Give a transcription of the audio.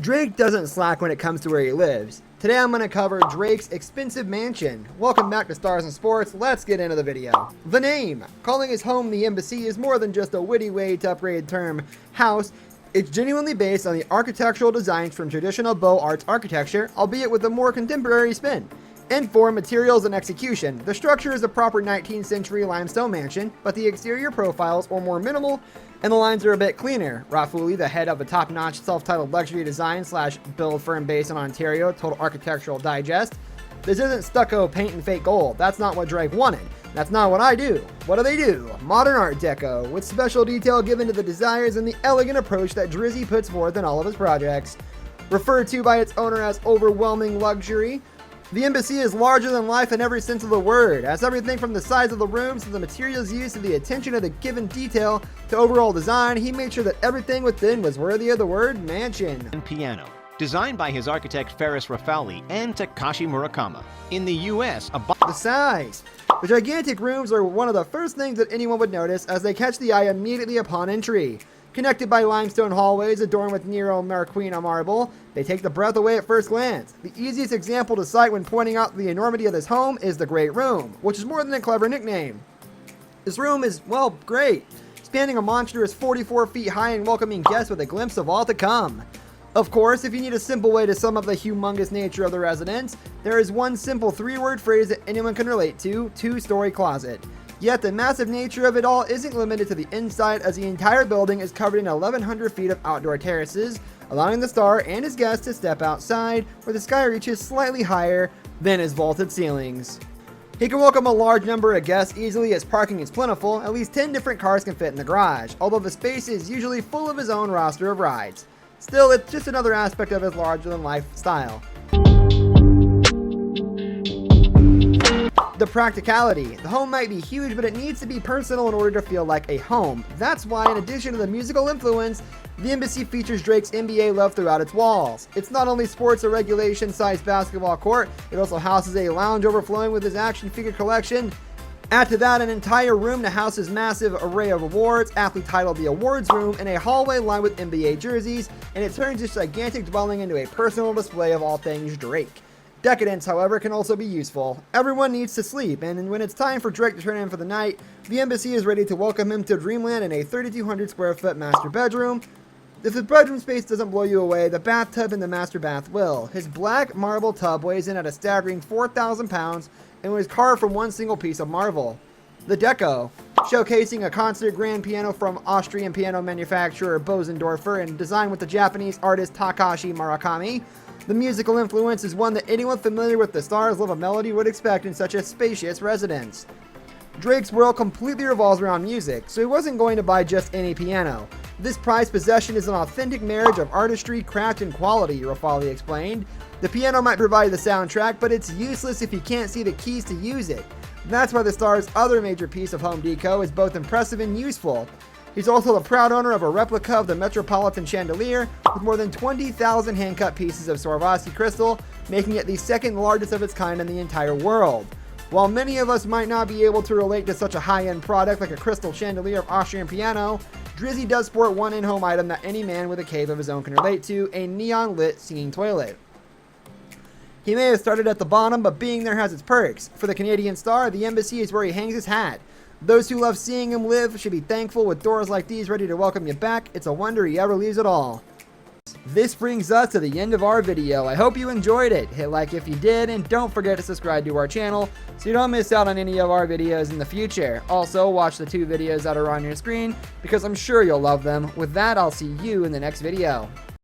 Drake doesn't slack when it comes to where he lives. Today I'm going to cover Drake's expensive mansion. Welcome back to Stars and Sports, let's get into the video. The name. Calling his home the Embassy is more than just a witty way to upgrade term house. It's genuinely based on the architectural designs from traditional Beau Arts Architecture, albeit with a more contemporary spin. In form, materials, and execution, the structure is a proper 19th century limestone mansion, but the exterior profiles are more minimal and the lines are a bit cleaner. Rafuli, the head of a top-notch self-titled luxury design / build firm based in Ontario, told Architectural Digest, "This isn't stucco, paint, and fake gold. That's not what Drake wanted. That's not what I do. What do they do? Modern art deco, with special detail given to the desires and the elegant approach that Drizzy puts forth in all of his projects. Referred to by its owner as overwhelming luxury, the Embassy is larger than life in every sense of the word, as everything from the size of the rooms to the materials used to the attention to the given detail to overall design, he made sure that everything within was worthy of the word mansion." And piano, designed by his architect Ferris Rafali and Takashi Murakami. In the US, the size. The gigantic rooms are one of the first things that anyone would notice as they catch the eye immediately upon entry. Connected by limestone hallways adorned with Nero Americaqueen marble, they take the breath away at first glance. The easiest example to cite when pointing out the enormity of this home is the Great Room, which is more than a clever nickname. This room is, well, great, spanning a monstrous 44 feet high and welcoming guests with a glimpse of all to come. Of course, if you need a simple way to sum up the humongous nature of the residence, there is one simple 3-word phrase that anyone can relate to: two-story closet. Yet the massive nature of it all isn't limited to the inside, as the entire building is covered in 1,100 feet of outdoor terraces, allowing the star and his guests to step outside where the sky reaches slightly higher than his vaulted ceilings. He can welcome a large number of guests easily as parking is plentiful. At least 10 different cars can fit in the garage, although the space is usually full of his own roster of rides. Still, it's just another aspect of his larger-than-life style. The practicality. The home might be huge, but it needs to be personal in order to feel like a home. That's why, in addition to the musical influence, the Embassy features Drake's NBA love throughout its walls. It's not only sports or regulation-sized basketball court, it also houses a lounge overflowing with his action figure collection. Add to that an entire room to house his massive array of awards, aptly titled the Awards Room, and a hallway lined with NBA jerseys, and it turns this gigantic dwelling into a personal display of all things Drake. Decadence, however, can also be useful. Everyone needs to sleep, and when it's time for Drake to turn in for the night, the Embassy is ready to welcome him to dreamland in a 3,200 square foot master bedroom. If the bedroom space doesn't blow you away, the bathtub in the master bath will. His black marble tub weighs in at a staggering 4,000 pounds and was carved from one single piece of marble. The deco, showcasing a concert grand piano from Austrian piano manufacturer Bosendorfer and designed with the Japanese artist Takashi Murakami. The musical influence is one that anyone familiar with the star's love of melody would expect in such a spacious residence. Drake's world completely revolves around music, so he wasn't going to buy just any piano. This prized possession is an authentic marriage of artistry, craft, and quality, Rafali explained. The piano might provide the soundtrack, but it's useless if you can't see the keys to use it. That's why the star's other major piece of home deco is both impressive and useful. He's also the proud owner of a replica of the Metropolitan chandelier with more than 20,000 hand-cut pieces of Swarovski crystal, making it the second largest of its kind in the entire world. While many of us might not be able to relate to such a high-end product like a crystal chandelier of Austrian piano, Drizzy does sport one in-home item that any man with a cave of his own can relate to: a neon-lit singing toilet. He may have started at the bottom, but being there has its perks. For the Canadian star, the Embassy is where he hangs his hat. Those who love seeing him live should be thankful with doors like these ready to welcome you back. It's a wonder he ever leaves at all. This brings us to the end of our video. I hope you enjoyed it. Hit like if you did, and don't forget to subscribe to our channel so you don't miss out on any of our videos in the future. Also, watch the 2 videos that are on your screen because I'm sure you'll love them. With that, I'll see you in the next video.